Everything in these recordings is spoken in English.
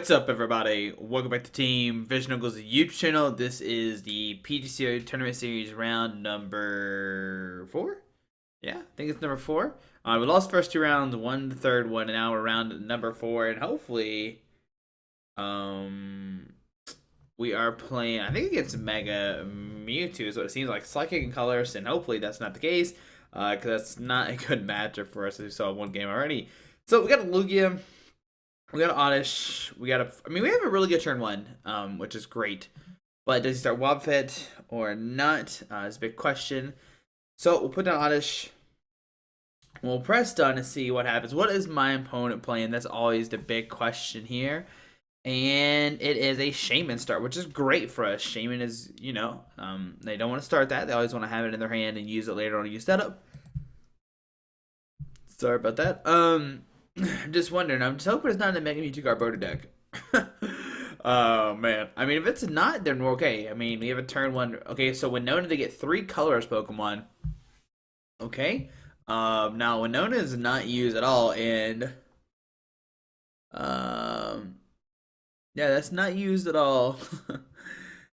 What's up, everybody? Welcome back to Team Vision Uncle's YouTube channel. This is the PTCGO Tournament Series round number 4. Yeah, I think it's number 4. We lost first 2 rounds, won the third one, and now we're round number 4. And hopefully, we are playing, I think against Mega Mewtwo is what it seems like. Psychic and Colors, and hopefully that's not the case. Because that's not a good matchup for us, as we saw one game already. So we got a Lugia. We got an Oddish. We have a really good turn 1, which is great. But does he start Wobfit or not? Is a big question. So we'll put down Oddish. We'll press done to see what happens. What is my opponent playing? That's always the big question here. And it is a Shaman start, which is great for us. Shaman is, they don't want to start that. They always want to have it in their hand and use it later on to use setup. Sorry about that. Just wondering. I'm just hoping it's not in the Mega Mewtwo Garbodor deck. Oh, man. I mean, if it's not, then we're okay. I mean, we have a turn 1. Okay, so Winona to get 3 colors Pokemon. Okay. Now, Winona is not used at all, and... yeah, that's not used at all.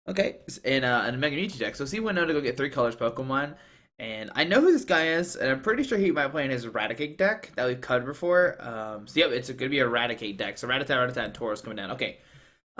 Okay, in a Mega Mewtwo deck. So see Winona to go get 3 colors Pokemon. And I know who this guy is, and I'm pretty sure he might play in his Raticate deck that we've covered before. So yep, it's going to be a Raticate deck. So Rattata, and Tauros coming down. Okay.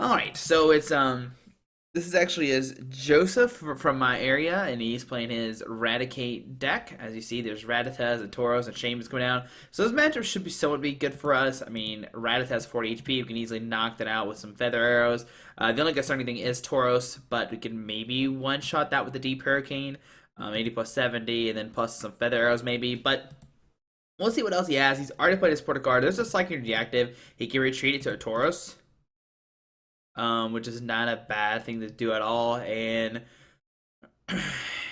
Alright, so it's, this is actually is Joseph from my area, and he's playing his Raticate deck. As you see, there's Rattatas and Tauros and Shaman's coming down. So this matchup should be somewhat good for us. I mean, Rattata has 40 HP. We can easily knock that out with some Feather Arrows. The only concerning thing is Tauros, but we can maybe one-shot that with the Deep Hurricane. 80 plus 70, and then plus some Feather Arrows maybe, but we'll see what else he has. He's already played his Porta card. There's a Psychic Reactive. He can retreat it to a Tauros, which is not a bad thing to do at all, and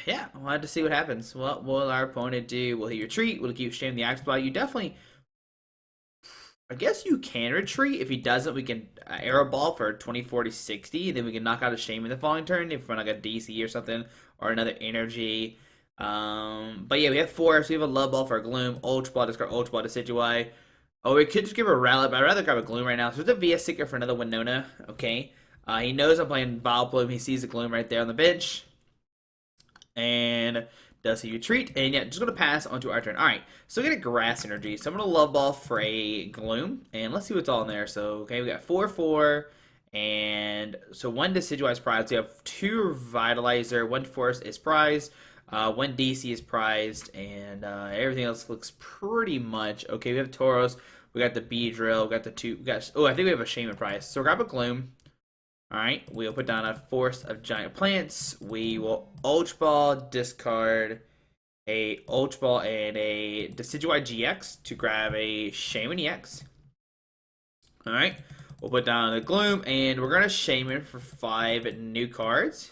yeah, we'll have to see what happens. What will our opponent do? Will he retreat? Will he keep Shame the Axe Spot? You definitely... I guess you can retreat. If he doesn't, we can Arrow Ball for 20, 40, 60. And then we can knock out a Shame in the following turn if we're like a DC or something. Or another Energy. But yeah, we have 4. So we have a Love Ball for a Gloom. Ultra Ball, discard Ultra Ball to Decidueye. Oh, we could just give her a Rowlet, but I'd rather grab a Gloom right now. So there's a VS Seeker for another Winona. Okay. He knows I'm playing Vileplume. He sees the Gloom right there on the bench. And... does he retreat? And yeah, just going to pass onto our turn. Alright, so we get a Grass Energy. So I'm going to Love Ball for a Gloom. And let's see what's all in there. So, okay, we got 4-4. And so 1 Decidueye is prized. We have 2 Revitalizer. 1 Force is prized. 1 DC is prized. And everything else looks pretty much okay. We have Tauros. We got the Beedrill. We got the 2. I think we have a Shaman prize. So grab a Gloom. Alright, we'll put down a Force of Giant Plants. We will Ultra Ball, discard a Ultra Ball and a Decidueye GX to grab a Shaman EX. Alright, we'll put down a Gloom, and we're going to Shaman for 5 new cards.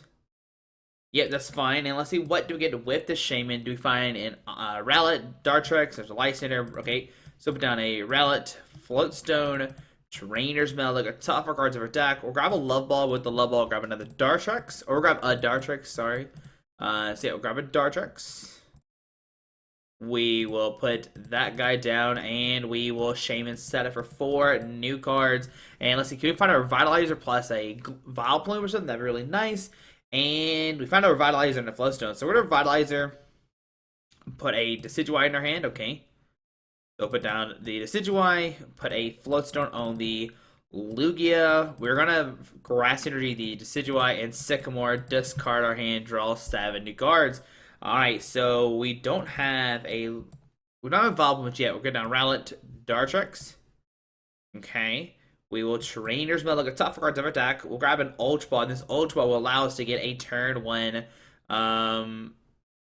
Yep, that's fine. And let's see, what do we get with the Shaman? Do we find an Rowlet, Dartrix, there's a Lysander. Okay, so put down a Rowlet, Floatstone, Trainer's Mail, look at tougher cards of our deck. We'll grab a Love Ball. With the Love Ball, grab another Dartrix. Or we'll grab a Dartrix, sorry. So yeah, we'll grab a Dartrix. We will put that guy down, and we will Shaman set it for 4 new cards. And let's see, can we find a Revitalizer plus a Vileplume or something? That'd be really nice. And we found a Revitalizer and a Flowstone. So we're going to Revitalizer, put a Decidueye in our hand, okay. So put down the Decidueye, put a Floatstone on the Lugia. We're going to Grass Energy the Decidueye and Sycamore, discard our hand, draw 7 new cards. Alright, so we don't have Vileplume yet. We're going down Rowlet, Dartrix. Okay. We will Trainer's Mail, look at top 4 cards of our deck. We'll grab an Ultra Ball, and this Ultra Ball will allow us to get a turn 1,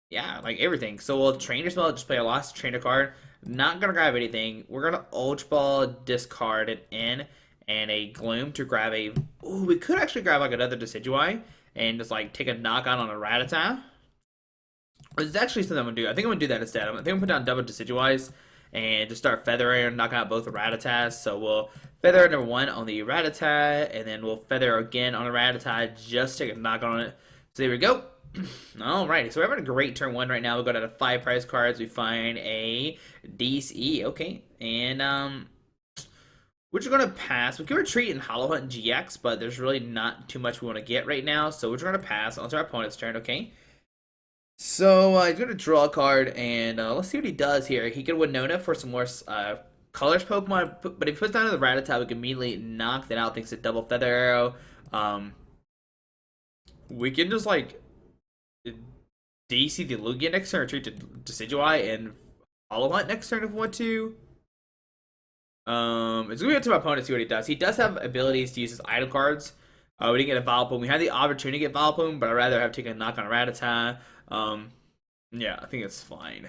yeah, like everything. So we'll Trainer's Mail, just play a Lost Trainer card. Not going to grab anything. We're going to Ultra Ball, discard it in, and a Gloom to grab a... Ooh, we could actually grab like another Decidueye and just like take a knockout on a Rattata. It's actually something I'm going to do. I think I'm going to do that instead. I think I'm going to put down double Decidueyes and just start Feathering and knock out both the Rattatas. So we'll Feather number 1 on the Rattata, and then we'll Feather again on the Rattata, just take a knockout on it. So there we go. Alrighty, so we're having a great turn 1 right now. We got out of 5 prize cards. We find a DC, okay, and We're just gonna pass. We can retreat in Hollow Hunt GX, but there's really not too much we want to get right now, so we're just gonna pass onto our opponent's turn. Okay. So he's gonna draw a card, and let's see what he does here. He can Winona for some more colors Pokemon, but if he puts down the Rattata, we can immediately knock that out thanks to Double Feather Arrow. We can just like DC the Lugia next turn, retreat to Decidueye, and Hollow Hunt next turn if we want to. It's gonna be up to my opponent to see what he does. He does have abilities to use his item cards. We didn't get a Vileplume. We had the opportunity to get Vileplume, but I'd rather have taken a knock on Rattata. Yeah, I think it's fine.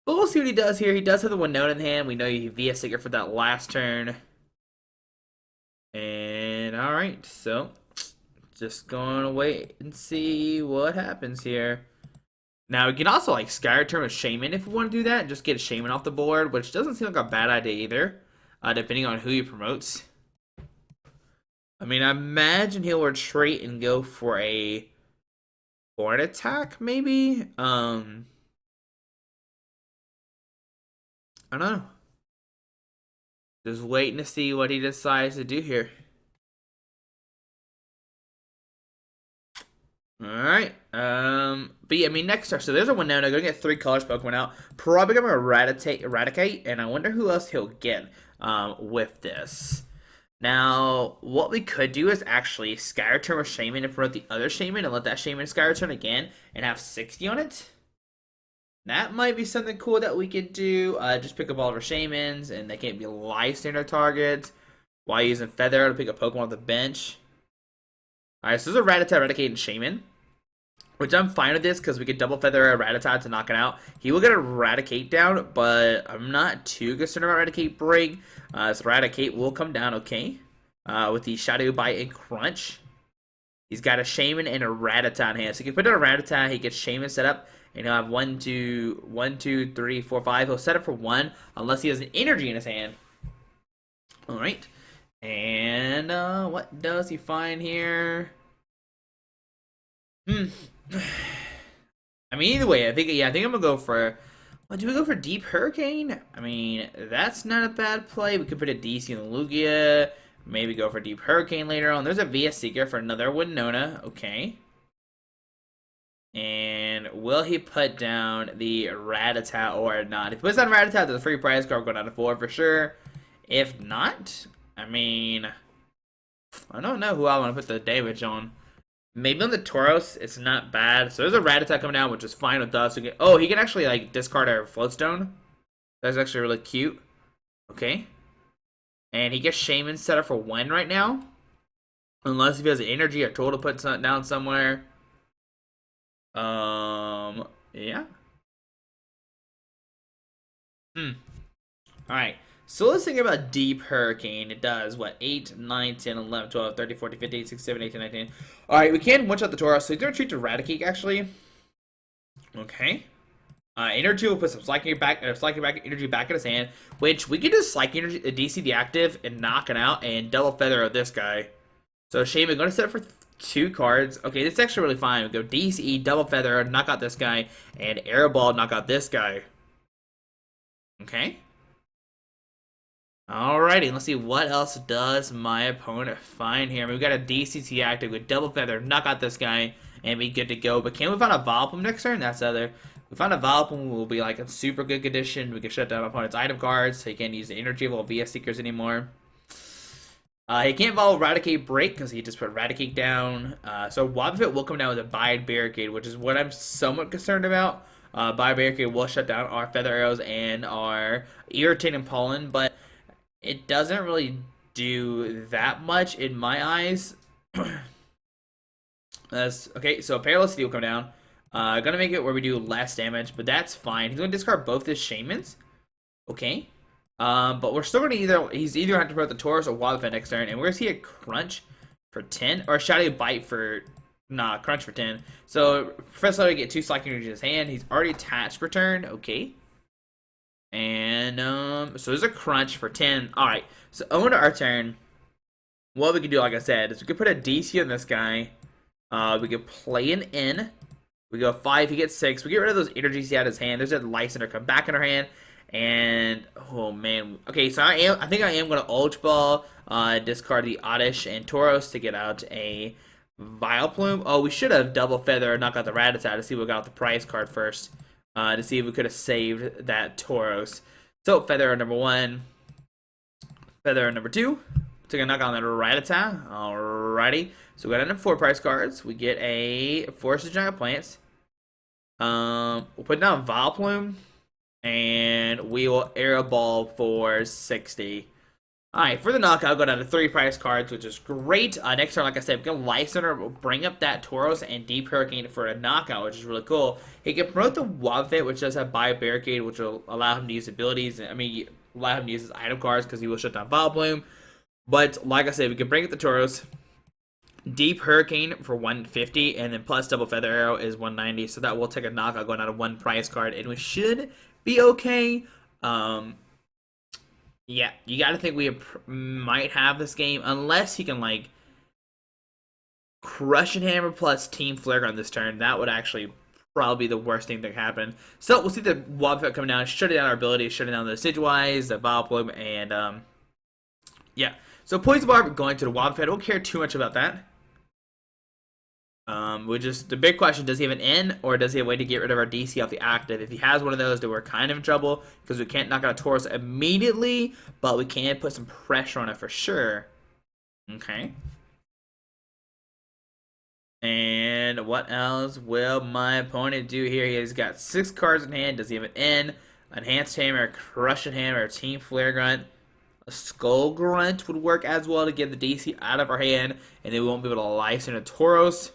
But we'll see what he does here. He does have the Winona in hand. We know you via Sticker for that last turn. And alright, so just going to wait and see what happens here. Now, we can also like Sky Turn with Shaman if we want to do that, and just get a Shaman off the board, which doesn't seem like a bad idea either, depending on who he promotes. I mean, I imagine he'll retreat and go for a Horn Attack, maybe? I don't know. Just waiting to see what he decides to do here. Alright, but yeah, I mean, next turn, so there's a Winona, gonna get 3 colors Pokemon out, probably gonna Raticate, and I wonder who else he'll get, with this. Now, what we could do is actually Sky Return with Shaman and promote the other Shaman, and let that Shaman Sky Return again, and have 60 on it. That might be something cool that we could do, just pick up all of our Shamans, and they can't be live standard targets, while using Feather to pick up Pokemon off the bench. Alright, so there's a Rattata, Raticate, and Shaman. Which I'm fine with this, because we could Double Feather a Rattata to knock it out. He will get a Raticate down, but I'm not too concerned about Raticate Break. So Raticate will come down okay. With the Shadow Bite and Crunch. He's got a Shaman and a Rattata in hand. So he can put down a Rattata, he gets Shaman set up, and he'll have 1, 2, 3, 4, 5. He'll set up for 1, unless he has an energy in his hand. Alright. And what does he find here? I mean, either way, I think I'm gonna go for. Well, do we go for Deep Hurricane? I mean, that's not a bad play. We could put a DC on the Lugia. Maybe go for Deep Hurricane later on. There's a VS Seeker for another Winona. Okay. And will he put down the Rattata or not? If he puts down Rattata, there's a free prize card going down to 4 for sure. If not, I mean, I don't know who I want to put the damage on. Maybe on the Tauros, it's not bad. So there's a Rattata coming down, which is fine with us. Oh, he can actually like discard our Floatstone. That's actually really cute. Okay. And he gets Shaman set up for 1 right now. Unless if he has energy or tool to put down somewhere. Yeah. Alright. So let's think about Deep Hurricane. It does, what, 8, 9, 10, 11, 12, 13, 14, 15, 16, 17, 18, 19. Alright, we can one-shot the Tauros. So he's going to retreat to Raticate, actually. Okay. Energy will put some Psychic energy back in his hand, which we can just Psychic energy, DC the active, and knock it out, and Double Feather of this guy. So Shaman going to set up for 2 cards. Okay, this is actually really fine. We go DC, Double Feather, knock out this guy, and Air Ball, knock out this guy. Okay. Alrighty, let's see what else does my opponent find here. I mean, we got a DCT active with Double Feather, knock out this guy, and be good to go. But can we find a Vileplume next turn? That's the other. If we find a Vileplume, we'll be like in super good condition. We can shut down my opponent's item cards, so he can't use the energy level VS Seekers anymore. He can't follow Raticate Break because he just put Raticate down. So Wobbuffet will come down with a Bide Barricade, which is what I'm somewhat concerned about. Bide Barricade will shut down our Feather Arrows and our Irritating Pollen, but it doesn't really do that much in my eyes. Okay, so Paralysis will come down. Gonna make it where we do less damage, but that's fine. He's gonna discard both his Shamans. Okay. But we're still gonna he's either have to put the Tauros or Wobbuffet next turn, and we're gonna see a Crunch for 10, or a Shadow Bite for Crunch for 10. So Professor to get 2 Psychic Energy in his hand. He's already attached per turn. Okay. And so there's a Crunch for 10. Alright, so on to our turn. What we can do, like I said, is we could put a DC on this guy. We could play an in. We go 5, he gets 6. We get rid of those energies he had in his hand. There's a Lysander come back in our hand. And oh man, okay, so I think I am gonna Ultra Ball, discard the Oddish and Tauros to get out a Vileplume. Oh, we should have double feather or knock out the Rattata to see if we got out the prize card first, to see if we could have saved that Tauros. So feather number one, feather number two. So gonna knock on that Rattata. Alrighty. So we got into 4 prize cards. We get a Forest of Giant Plants. We'll put down Vileplume, and we will Air Ball for 60. Alright, for the knockout, go down to 3 prize cards, which is great. Next turn, like I said, we can Life Center, we'll bring up that Tauros and Deep Hurricane for a knockout, which is really cool. He can promote the Wobbuffet, which does have Bio Barricade, which will allow him to use abilities. I mean, allow him to use his item cards because he will shut down Vileplume. But like I said, we can bring up the Tauros. Deep Hurricane for 150, and then plus Double Feather Arrow is 190, so that will take a knockout going out of 1 prize card, and we should be okay. Yeah, you gotta think we might have this game, unless he can, like, Crush and Hammer plus Team Flare on this turn. That would actually probably be the worst thing that could happen. So, we'll see the Wobbuffet coming down, shutting down our abilities, shutting down the Decidueye, the Vileplume, and, yeah. So, Poison Barb going to the Wobbuffet. I don't care too much about that. The big question, does he have an N, or does he have a way to get rid of our DC off the active? If he has one of those, then we're kind of in trouble, because we can't knock out a Tauros immediately, but we can put some pressure on it for sure. Okay. And what else will my opponent do here? He's got 6 cards in hand. Does he have an N, Enhanced Hammer, Crushing Hammer, Team Flare Grunt? A Skull Grunt would work as well to get the DC out of our hand, and then we won't be able to license a Tauros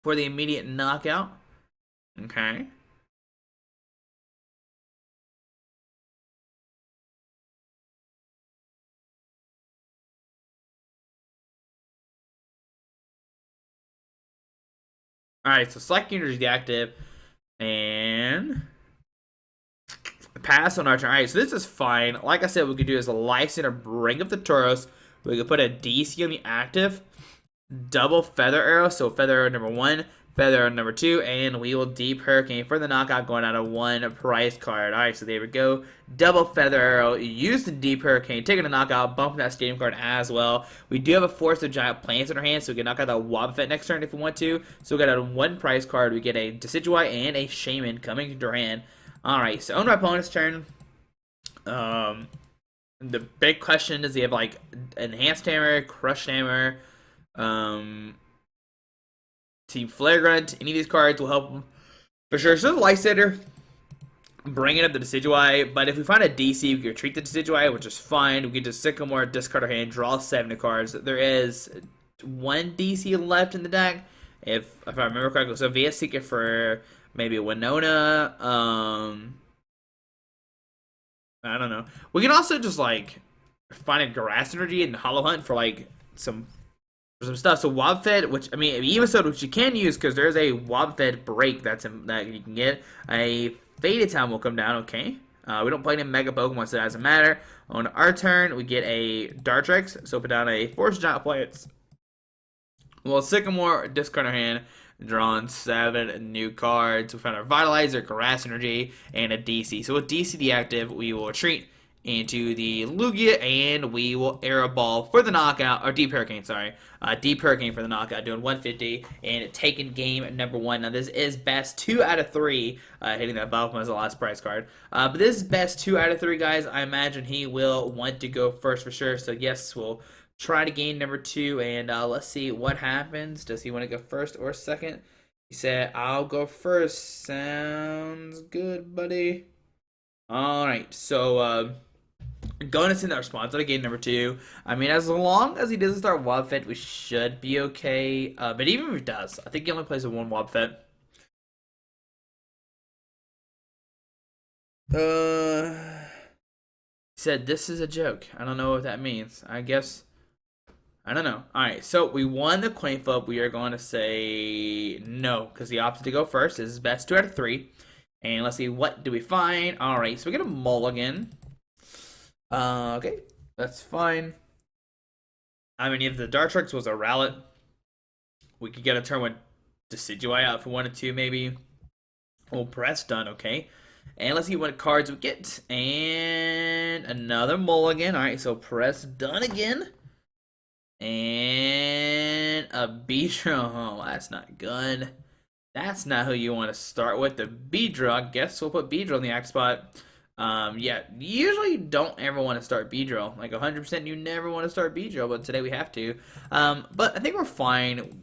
for the immediate knockout. Okay. Alright, so select unit is the active, and pass on our turn. Alright, so this is fine. Like I said, we could do is a license or bring up the Tauros. We could put a DC on the active, double Feather Arrow, so Feather Arrow number 1, Feather Arrow number 2, and we will Deep Hurricane for the knockout going out of 1 prize card. Alright, so there we go. Double Feather Arrow, use the Deep Hurricane, taking a knockout, bumping that Stadium card as well. We do have a Forest of Giant Plants in our hand, so we can knock out the Wobbuffet next turn if we want to. So we got out of 1 prize card, we get a Decidueye and a Shaman coming into our hand. Alright, so on my opponent's turn, the big question is, he have like Enhanced Hammer, Crushed Hammer, Team Flare Grunt. Any of these cards will help him for sure. So the Light Center, bringing up the Decidueye, but if we find a DC, we can retreat the Decidueye, which is fine. We can just Sycamore, discard our hand, draw 70 cards. There is 1 DC left in the deck, if I remember correctly. So VS Secret for maybe Winona. I don't know. We can also just like find a Grass Energy and Hollow Hunt for like some stuff. So Wobbuffet, which I mean, Evisode, which you can use because there's a Wobbuffet break that you can get. A Faded Town will come down. Okay. We don't play any Mega Pokemon, so it doesn't matter. On our turn, we get a Dartrix, so put down a Force Giant Plants. Well, Sycamore, discard our hand, drawn 7 new cards. We found our Vitalizer, Grass Energy, and a DC. So with DC the active, we will retreat into the Lugia, and we will Air Ball for the knockout, or Deep Hurricane, sorry. Deep Hurricane for the knockout, doing 150, and taking game number 1. Now, this is best 2 out of 3, hitting that Vileplume as the last prize card. But this is best 2 out of 3, guys. I imagine he will want to go first for sure, so yes, we'll try to gain number 2, and let's see what happens. Does he want to go first or second? He said, I'll go first. Sounds good, buddy. Alright, so, going to send that response to game number 2. I mean, as long as he doesn't start Wobbuffet, we should be okay. But even if he does, I think he only plays with 1 Wobbuffet. He said, this is a joke. I don't know what that means. I guess, I don't know. Alright, so we won the coin flip. We are going to say no, because he opted to go first. This is best 2 out of 3. And let's see, what do we find? Alright, so we get a mulligan. Okay, that's fine. I mean, if the Dartrix was a Rowlet, we could get a turn with Decidueye out for 1 and 2, maybe. Well, press done, okay. And let's see what cards we get. And another mulligan. Alright, so press done again. And a Beedrill. Oh, that's not good. That's not who you want to start with. The Beedrill. I guess we'll put Beedrill in the act spot. Yeah, usually you don't ever want to start Beedrill. Like 100% you never want to start Beedrill, but today we have to. But I think we're fine.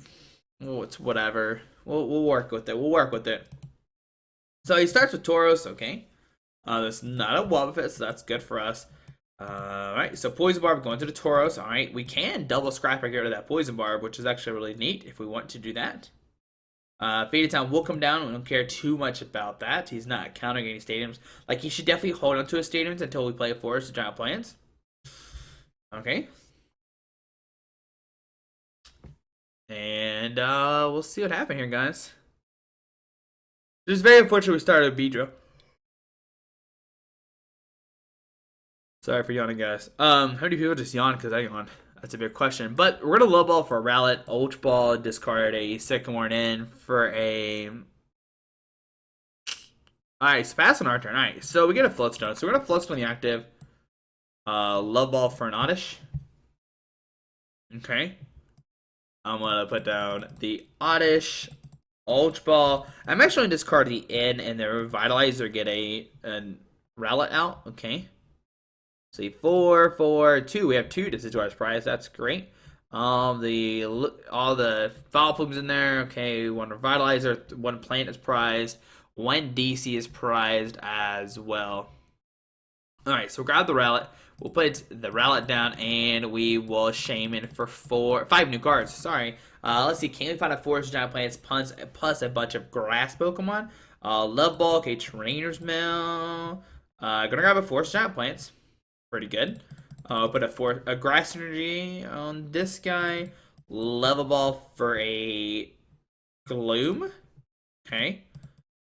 Oh, it's whatever. We'll work with it. We'll work with it. So he starts with Tauros, okay. That's not a Wobbuffet, so that's good for us. Alright, so Poison Barb going to the Tauros. Alright, we can double scrap or get rid of that Poison Barb, which is actually really neat if we want to do that. Faded Town will come down. We don't care too much about that. He's not countering any stadiums. Like, he should definitely hold on to his stadiums until we play Forest of Giant Plants. Okay. And we'll see what happens here, guys. It's very unfortunate we started a Beedrill. Sorry for yawning, guys. How many people just yawn because I yawned? That's a big question. But we're going to low ball for a Rowlet, Ultra Ball, discard a Sycamore in for a... Alright, so pass on our turn. Alright, so we get a Floatstone. So we're going to Floatstone the active. Love Ball for an Oddish. Okay. I'm going to put down the Oddish, Ultra Ball. I'm actually going to discard the in and the Revitalizer, get a Rowlet out. Okay. See, 4, 4, 2. We have 2 Decidueye prize. That's great. All the Vileplumes in there. Okay, 1 Revitalizer, 1 plant is prized. 1 DC is prized as well. Alright, so we'll grab the Rowlet. We'll put the Rowlet down, and we will Shaman for 5 new cards. Sorry. Let's see. Can we find a Forest Giant Plants plus a bunch of Grass Pokemon? Love Bulk, a Trainer's Mail. Gonna grab a Forest Giant Plants. Pretty good. Put a Grass Energy on this guy. Level Ball for a Gloom. Okay.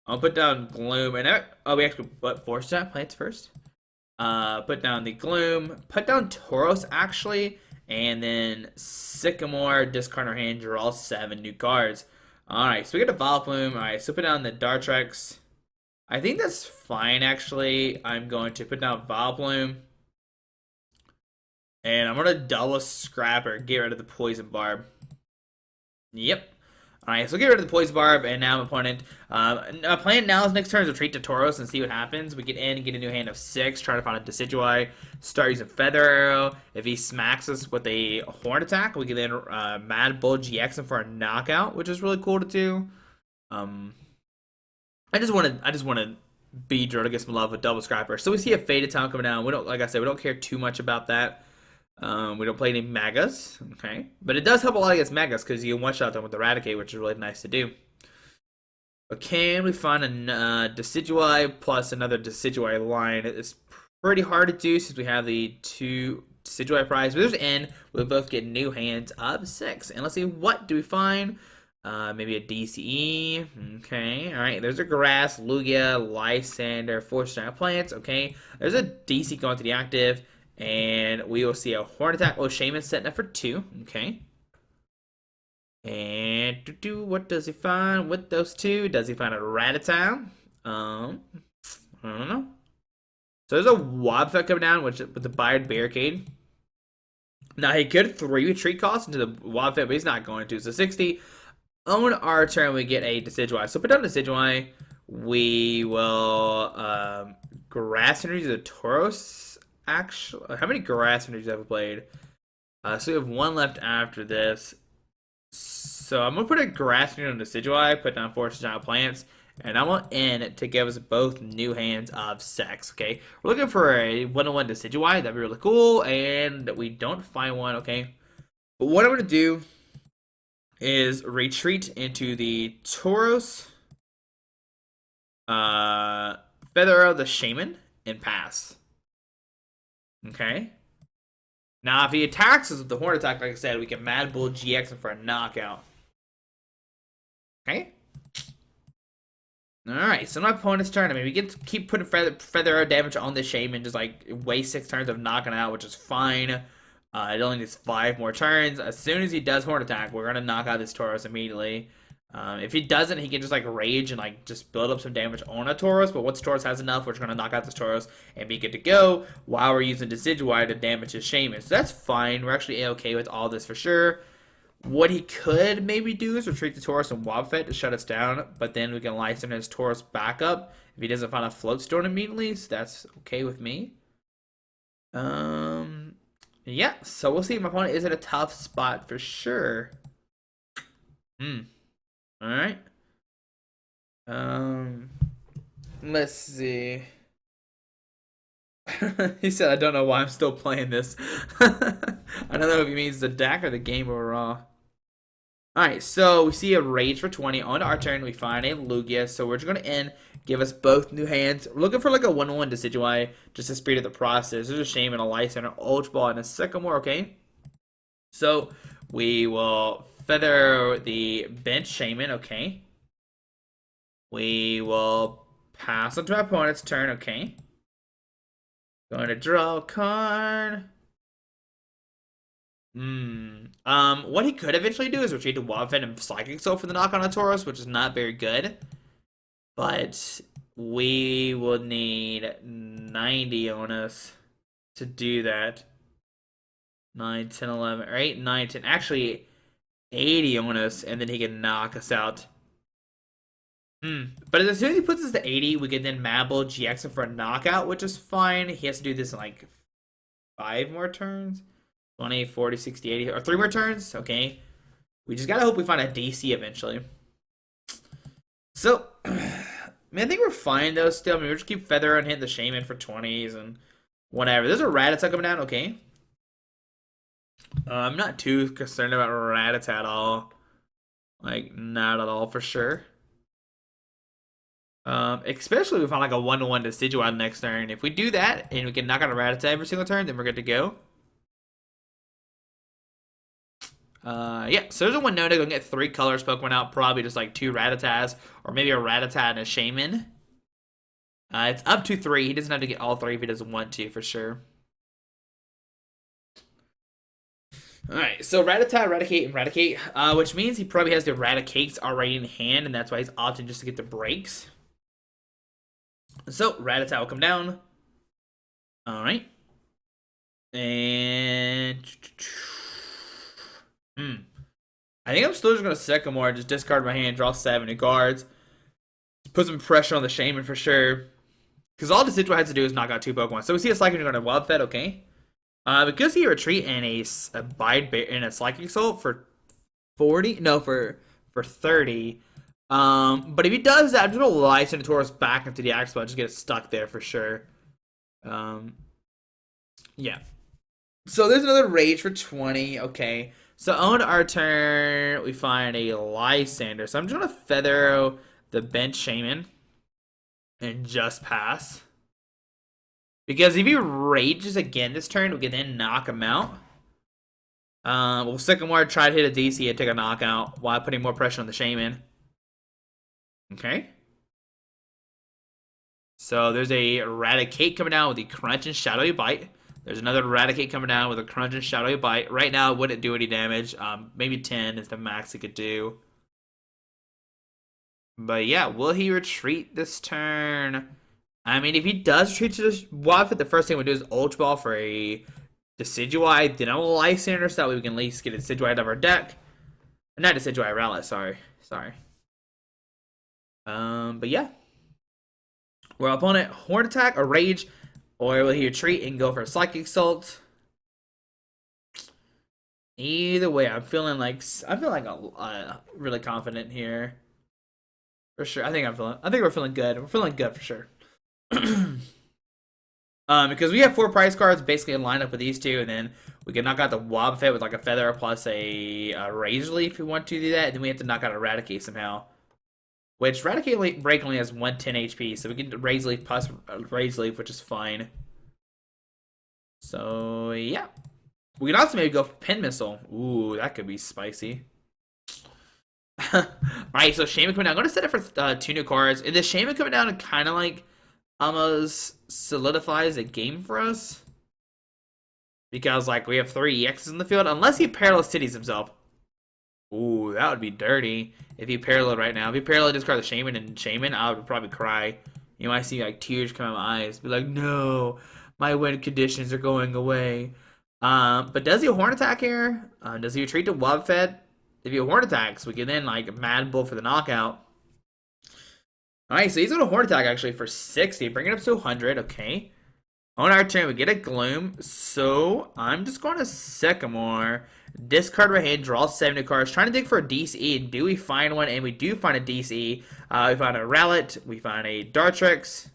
I'll put down Gloom. And we actually put Forest Giant Plants first. Put down the Gloom. Put down Tauros, actually. And then Sycamore, discard our hand, draw 7 new cards. Alright, so we get a Vileplume. Alright, so put down the Dartrix. I think that's fine, actually. I'm going to put down Vileplume. And I'm going to double scrap or get rid of the Poison Barb. Yep. Alright, so get rid of the Poison Barb, and now my opponent. My plan now is next turn is retreat to Tauros and see what happens. We get in and get a new hand of 6, try to find a Decidueye, start using Feather Arrow. If he smacks us with a Horn Attack, we can then Mad Bull GX him for a knockout, which is really cool to do. I just want to Beedrill to get some love with Double Scrapper. So we see a Faded Town coming down. We don't, like I said, we don't care too much about that. We don't play any Megas, okay? But it does help a lot against Megas because you can one-shot them with the Raticate, which is really nice to do. But can we find a Decidueye plus another Decidueye line? It's pretty hard to do since we have the 2 Decidueye prize. But there's an N. We'll both get new hands of 6. And let's see, what do we find? Maybe a DCE. Okay, alright. There's a Grass, Lugia, Lysander, 4 Giant Plants. Okay, there's a DC going to the active. And we will see a Horn Attack. Oh, Shaman setting up for 2. Okay. And what does he find with those 2? Does he find a Rattata? I don't know. So there's a Wobbuffet coming down with the Bayard Barricade. Now he could 3 retreat costs into the Wobbuffet, but he's not going to. So 60. On our turn, we get a Decidueye. So put down Decidueye. We will Grass Energy the Tauros. Actually, how many Grass Energies have we played? So we have 1 left after this. So I'm going to put a Grass Energy on Decidueye, put down 4 Giant Plants, and I want N to give us both new hands of 6, okay? We're looking for a 1-on-1 Decidueye. That'd be really cool, and we don't find one, okay? But what I'm going to do is retreat into the Tauros, Feather Arrow the Shaman, and pass. Okay. Now, if he attacks us with the Horn Attack, like I said, we can Mad Bull GX him for a knockout. Okay. Alright, so my opponent's turn. I mean, we get to keep putting Feather Arrow damage on the Shaman, just like waste 6 turns of knocking out, which is fine. It only needs 5 more turns. As soon as he does Horn Attack, we're going to knock out this Tauros immediately. If he doesn't, he can just like rage and like just build up some damage on a Tauros. But once Tauros has enough, we're just gonna knock out this Tauros and be good to go. While we're using Decidueye to damage his Shaman, so that's fine. We're actually okay with all this for sure. What he could maybe do is retreat the Tauros and Wobfet to shut us down, but then we can license his Tauros back up if he doesn't find a float stone immediately. So that's okay with me. Yeah. So we'll see. My opponent is in a tough spot for sure. All right. Let's see. He said, "I don't know why I'm still playing this." I don't know if he means the deck or the game overall. Alright, so we see a Rage for 20. On our turn, we find a Lugia. So we're just going to end, give us both new hands. We're looking for like a 1-1 Decidueye just to speed up the process. There's a Shaman, a Lysander, Ultra Ball, and a Sycamore, okay? So we will feather the bench Shaman, okay? We will pass on to our opponent's turn, okay? Going to draw a card. What he could eventually do is retreat to Wobfet and Psychic Soul for the knock on a Tauros, which is not very good. But we will need 90 on us to do that. 9, 10, 11, or 8, 9, 10. Actually, 80 on us, and then he can knock us out. But as soon as he puts us to 80, we can then Mabble GX him for a knockout, which is fine. He has to do this in like 5 more turns. 20, 40, 60, 80, or 3 more turns. Okay. We just gotta hope we find a DC eventually. So, I think we're fine though still. I mean, we'll just keep Feather and hit the Shaman for 20s and whatever. There's a Rattata coming down. Okay. I'm not too concerned about Rattata at all. Like, not at all for sure. Especially if we find like a 1-1 Decidueye next turn. If we do that and we can knock out a Rattata every single turn, then we're good to go. Yeah, so there's a window to go get 3 colors Pokemon out, probably just like 2 Rattatas, or maybe a Rattata and a Shaman. It's up to 3. He doesn't have to get all 3 if he doesn't want to, for sure. Alright, so Rattata, Raticate, and Raticate, which means he probably has the Raticates already in hand, and that's why he's opting just to get the breaks. So, Rattata will come down. Alright. And... I think I'm still just going to Sycamore, just discard my hand, draw 7 and guards. Put some pressure on the Shaman for sure. Because all Decidueye has to do is knock out 2 Pokemon. So we see a Psychic going to Wobfet, okay. Because he retreat in a Psychic Soul for 40? No, for 30. But if he does that, I'm just going to Lysander Tauros back into the Axe Spot, just get it stuck there for sure. Yeah. So there's another Rage for 20, okay. So on our turn, we find a Lysander. So I'm just going to Feather the bench Shaman and just pass. Because if he rages again this turn, we can then knock him out. We'll Sycamore try to hit a DC and take a knockout while putting more pressure on the Shaman. Okay. So there's a Raticate coming down with the Crunch and Shadowy Bite. There's another Raticate coming down with a Crunch and Shadowy Bite. Right now, it wouldn't do any damage. Maybe 10 is the max it could do. But yeah, will he retreat this turn? I mean, if he does retreat to this Wobfet, the first thing we'll do is Ultra Ball for a Decidueye. Then I'll Lysander so that way we can at least get a Decidueye out of our deck. Not Decidueye, Rowlet, sorry. But yeah. Our opponent, Horn Attack or Rage. Or will he retreat and go for a Psychic Assault? Either way, I'm feeling really confident here. For sure. I think we're feeling good. We're feeling good for sure. Because we have 4 prize cards basically in lineup with these 2, and then we can knock out the Wobfet with like a Feather plus a Razor Leaf if we want to do that, and then we have to knock out a Raticate somehow. Which Raticate Break only has 110 HP, so we can Razor Leaf plus Razor Leaf, which is fine. So yeah. We can also maybe go for Pin Missile. Ooh, that could be spicy. Alright, so Shaman coming down. I'm going to set it for 2 new cards. And the Shaman coming down and kind of like almost solidifies a game for us. Because like we have 3 EXs in the field. Unless he Perilous Cities himself. Ooh, that would be dirty. If he paralleled right now. If he paralleled discard the Shaman and Shaman, I would probably cry. You might see like tears come out of my eyes. Be like, no, my win conditions are going away. But does he Horn Attack here? Does he retreat to Wobfed? If he Horn Attacks, we can then like Mad Bull for the knockout. Alright, so he's going to Horn Attack actually for 60. Bring it up to 100, okay. On our turn, we get a Gloom. So I'm just going to Sycamore. Discard my hand, draw 70 cards. Trying to dig for a DCE. Do we find one? And we do find a DCE. We found a Rowlet. We find a Dartrix.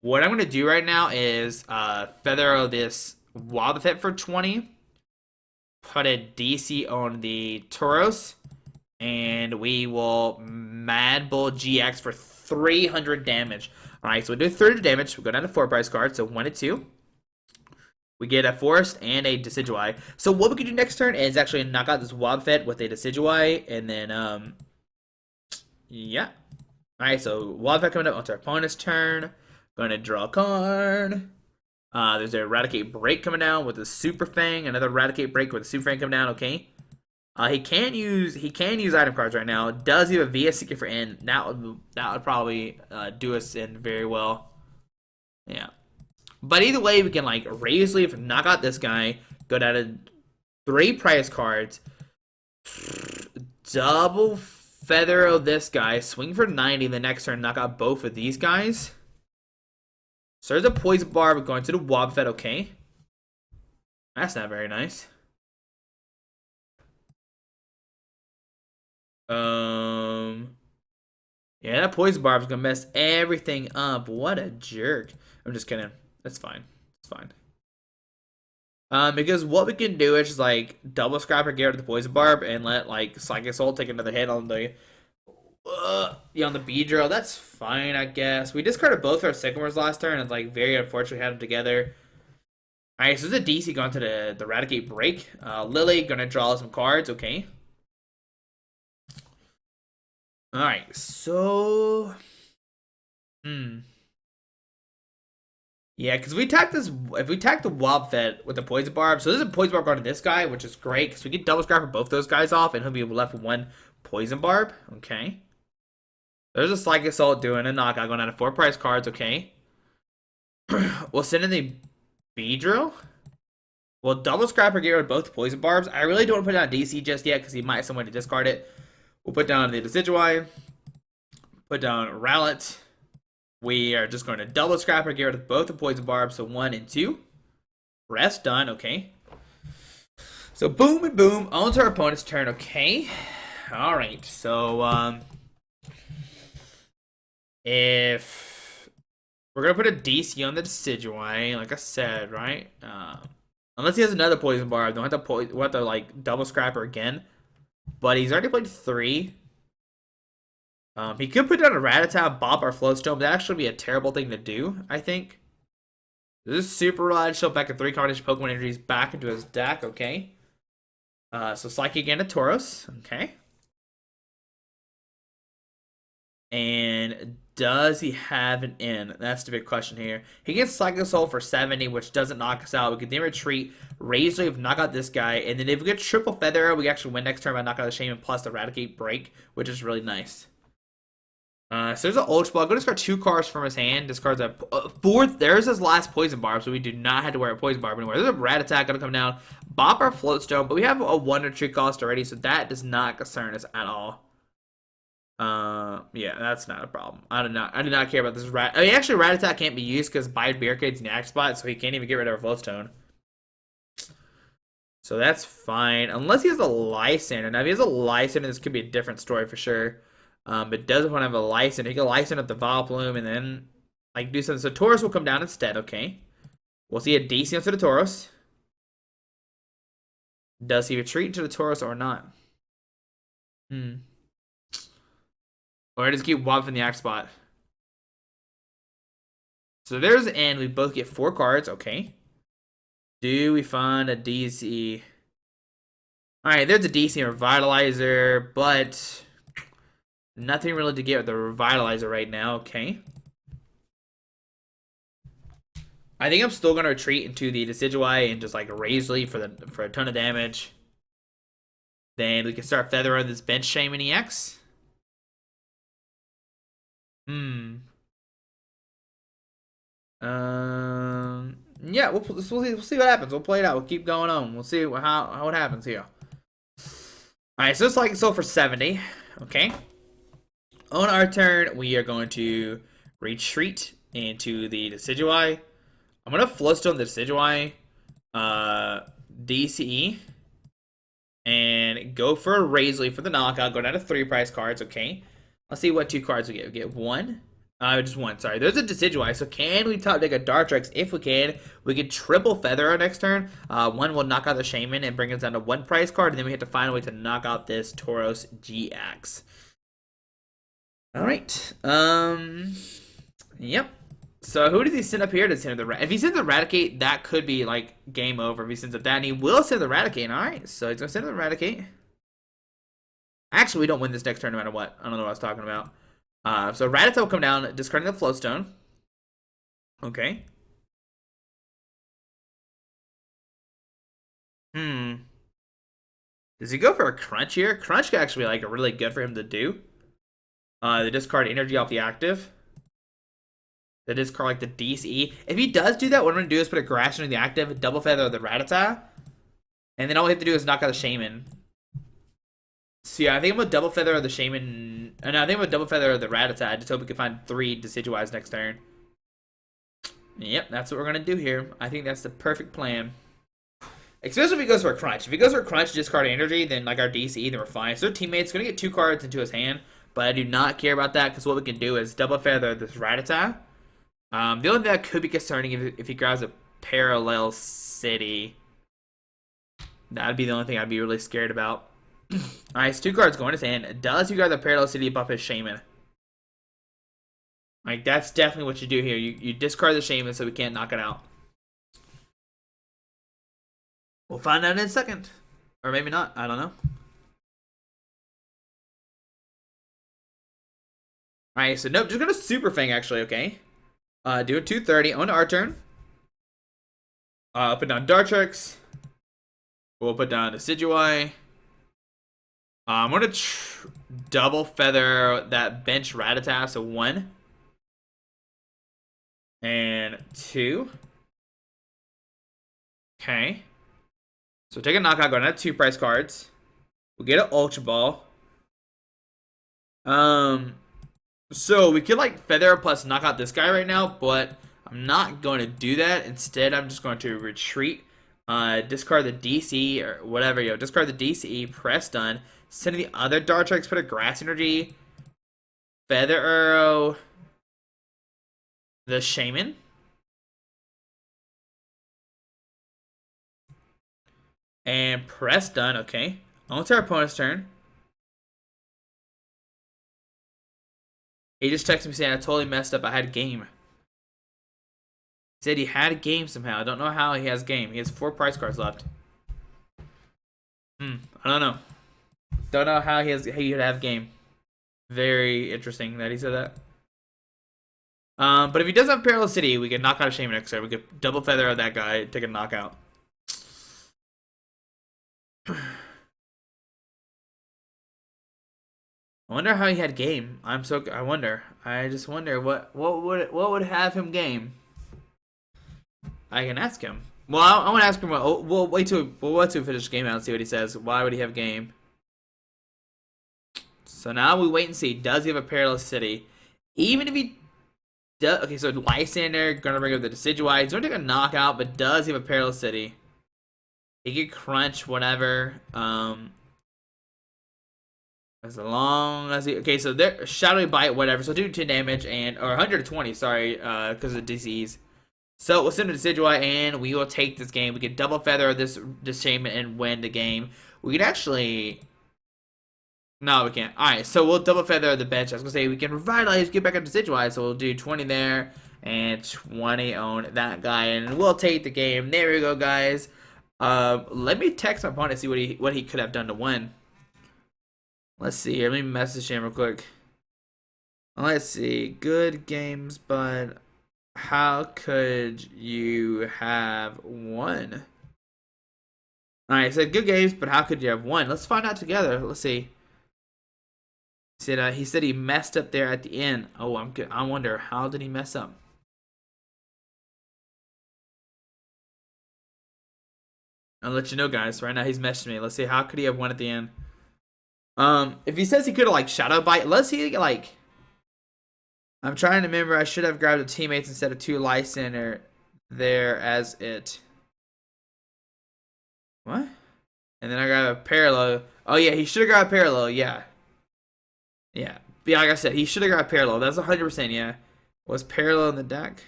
What I'm going to do right now is feather this Wobbuffet for 20. Put a DC on the Tauros. And we will Mad Bull GX for 300 damage. Alright, so we do 30 damage. We go down to 4 price cards, so 1 and 2. We get a Forest and a Decidueye. So what we can do next turn is actually knock out this Wobbuffet with a Decidueye, and then, yeah. Alright, so Wobbuffet coming up onto our opponent's turn. Gonna draw a card. There's a Raticate Break coming down with a Super Fang. Another Raticate Break with a Super Fang coming down, okay. He can use item cards right now. Does he have a VS Seeker for in? That would probably do us in very well. Yeah. But either way, we can like raise leaf, knock out this guy, go down to 3 prize cards, double feather this guy, swing for 90 the next turn, knock out both of these guys. So there's a Poison Barb going to the Wobbuffet, okay. That's not very nice. Yeah, that Poison Barb's gonna mess everything up. What a jerk. I'm just kidding. That's fine. It's fine. Because what we can do is just like double scrap or get rid of the Poison Barb and let like Psychic Soul take another hit on the yeah, on the Beedrill. That's fine, I guess. We discarded both our Sycamores last turn. It's like very unfortunate we had them together. Alright, so there's a DC going to the Raticate Break. Lily gonna draw some cards, okay. Alright, so yeah, because we attack this, if we attack the Wobbuffet with the Poison Barb, so there's a Poison Barb going to this guy, which is great, because we get double scrap for both those guys off, and he'll be left with 1 Poison Barb, okay. There's a Psychic Assault doing a knockout, going out of 4 prize cards, okay. We'll send in the Beedrill. We'll double scrap or get rid of both Poison Barbs. I really don't want to put down DC just yet, because he might have someone to discard it. We'll put down the Decidueye. Put down Rowlet. We are just going to double scrap or get rid of both the Poison Barbs, so 1 and 2. Rest done, okay. So boom and boom, on to our opponent's turn, okay. Alright, so if we're gonna put a DC on the Decidueye, like I said, right? Unless he has another Poison Barb, we'll have to like double scrapper again. But he's already played 3. He could put down a Rattata, Bop, or Flowstone, but that'd actually be a terrible thing to do, I think. This is Super Rod, show back a 3 combination Pokemon energies back into his deck, okay. So Psychic and a Tauros, okay. And does he have an in? That's the big question here. He gets Psychic Soul for 70, which doesn't knock us out. We can then retreat, raise leaf, knock out this guy, and then if we get triple feather, we actually win next turn by knocking out the Shaman plus the Raticate Break, which is really nice. So there's an Ultra Ball. Go discard 2 cards from his hand. Discards a 4th. There's his last Poison Barb, so we do not have to wear a Poison Barb anymore. There's a Rattata gonna come down. Bop our Floatstone, but we have a 1 retreat cost already, so that does not concern us at all. Yeah, that's not a problem. I do not care about this rat. I mean, actually, Rattata can't be used because Bide barricades in the act spot, so he can't even get rid of our Floatstone. So that's fine, unless he has a Lysander. Now, if he has a Lysander, this could be a different story for sure. But doesn't want to have a Lysander. He can Lysander up the Vileplume and then like do something. So Tauros will come down instead. Okay, we'll see a DC onto the Tauros. Does he retreat into the Tauros or not? Or does he keep Wob in the act spot? So there's the end. We both get 4 cards. Okay. Do we find a DC? Alright, there's a DC Revitalizer, but nothing really to get with the Revitalizer right now. Okay. I think I'm still going to retreat into the Decidueye and just like raise leaf for a ton of damage. Then we can start feathering this bench Shaman EX. Hmm. Yeah, we'll see what happens. We'll play it out. We'll keep going on. We'll see how it happens here. All right, so it's like so for 70. Okay. On our turn, we are going to retreat into the Decidueye. I'm gonna Flowstone the Decidueye, DCE, and go for a Razorly for the knockout. Go down to 3 price cards. Okay. Let's see what 2 cards we get. We get 1. Just 1. Sorry. There's a Decidueye. So can we top deck a Dartrix? If we can, we can triple feather our next turn. 1 will knock out the Shaman and bring us down to 1 price card, and then we have to find a way to knock out this Tauros GX. All right. Yep. So who does he send up here to send the If he sends the Raticate, that could be like game over. If he sends up that, and he will send the Raticate. All right. So he's gonna send the Raticate. Actually, we don't win this next turn no matter what. I don't know what I was talking about. So Rattata will come down, discarding the Flowstone. Okay. Does he go for a Crunch here? Crunch could actually be like really good for him to do. They discard energy off the active. They discard like the DCE. If he does do that, what I'm gonna do is put a Grass into the active, double feather the Rattata, and then all we have to do is knock out the Shaman. So yeah, I think I'm gonna double feather the Shaman. No, I think I'm gonna double feather the Rattata. I just hope we can find 3 Decidueyes next turn. Yep, that's what we're gonna do here. I think that's the perfect plan. Especially if he goes for a Crunch. If he goes for a Crunch, discard energy, then like our DCE, then we're fine. So teammate's gonna get 2 cards into his hand, but I do not care about that because what we can do is double feather this Rattata. The only thing that could be concerning if he grabs a Parallel City. That'd be the only thing I'd be really scared about. Alright, so 2 cards going to his hand. Does he grab the Parallel City buff his Shaman? Like, that's definitely what you do here. You discard the Shaman so we can't knock it out. We'll find out in a second. Or maybe not. I don't know. Alright, so nope. Just going to Super Fang, actually, okay? Do a 230 on our turn. Put down Dartrix. We'll put down Decidueye. I'm going to double feather that bench Rattata, so 1. And 2. Okay. So take a knockout, go down to 2 price cards. We'll get an Ultra Ball. So we could like feather plus knock out this guy right now, but I'm not going to do that. Instead, I'm just going to retreat, discard the DC or whatever, discard the DCE, press done, send the other Dartrix, put a Grass Energy, Feather Arrow, the Shaman. And press done, okay. On to our opponent's turn. He just texted me saying I totally messed up. I had game. He said he had a game somehow. I don't know how he has game. He has 4 price cards left. I don't know. Don't know how he would have game. Very interesting that he said that. But if he does have Parallel City, we can knock out a Shaman next turn. We could double feather out that guy, take a knockout. I wonder how he had game. I wonder. I just wonder what would have him game. I can ask him. Well, I want to ask him. We'll wait till finish the game out and see what he says. Why would he have game? So now we wait and see. Does he have a Parallel City? Even if he does, okay. So Lysander gonna bring up the Decidueye. He's gonna take a knockout, but does he have a Parallel City? He could Crunch whatever. As long as he... Okay, so there... Shadowy Bite, whatever. So do 10 damage and... Or 120, sorry. Because of disease. So we'll send a Decidueye and we will take this game. We can double feather this Shaman and win the game. We can actually... No, we can't. Alright, so we'll double feather the bench. I was going to say we can revitalize, get back up to Decidueye. So we'll do 20 there and 20 on that guy. And we'll take the game. There we go, guys. Let me text my opponent and see what he could have done to win. Let's see here. Let me message him real quick. Let's see. Good games, but how could you have won? Alright, it said good games, but how could you have won? Let's find out together. Let's see. He said he messed up there at the end. Oh, I'm good. I wonder, how did he mess up? I'll let you know, guys. Right now, he's messaging me. Let's see, how could he have won at the end? If he says he could have, like, Shadow Bite, let's see, like... I'm trying to remember, I should have grabbed the teammates instead of 2 Lysander there as it. What? And then I grabbed a Parallel. Oh, yeah, he should have grabbed a Parallel, yeah. Yeah. Yeah, like I said, he should have grabbed Parallel. That's 100%, yeah. Was Parallel in the deck?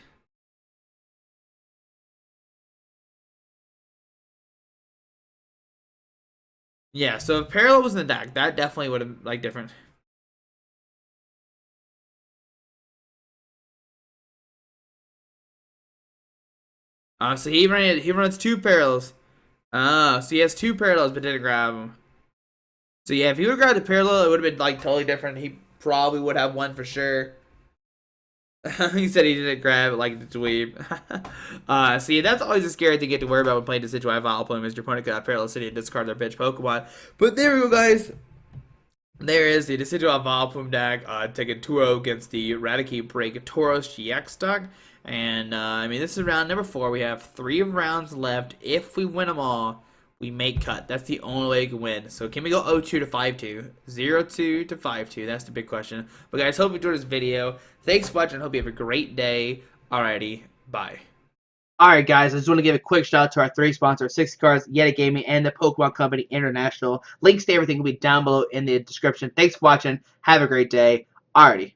Yeah, so if Parallel was in the deck, that definitely would have, like, different. So he runs 2 Parallels. So he has 2 Parallels, but didn't grab them. So yeah, if he would have grabbed the Parallel, it would have been, like, totally different. He probably would have won for sure. He said he didn't grab it like the dweeb. So yeah, that's always a scary thing to get to worry about when playing Decidueye Vileplume, is your opponent could have Parallel City and discard their bitch Pokemon. But there we go, guys. There is the Decidueye Vileplume deck, taking 2-0 against the Raticate Break Tauros GX deck. And, I mean, this is round number 4. We have 3 rounds left. If we win them all, we make cut. That's the only way we can win. So can we go 0-2 to 5-2? 0-2 to 5-2. That's the big question. But guys, hope you enjoyed this video. Thanks for watching. Hope you have a great day. Alrighty, bye. Alright guys, I just want to give a quick shout out to our 3 sponsors, 60 Cards, Yeti Gaming, and the Pokemon Company International. Links to everything will be down below in the description. Thanks for watching. Have a great day. Alrighty.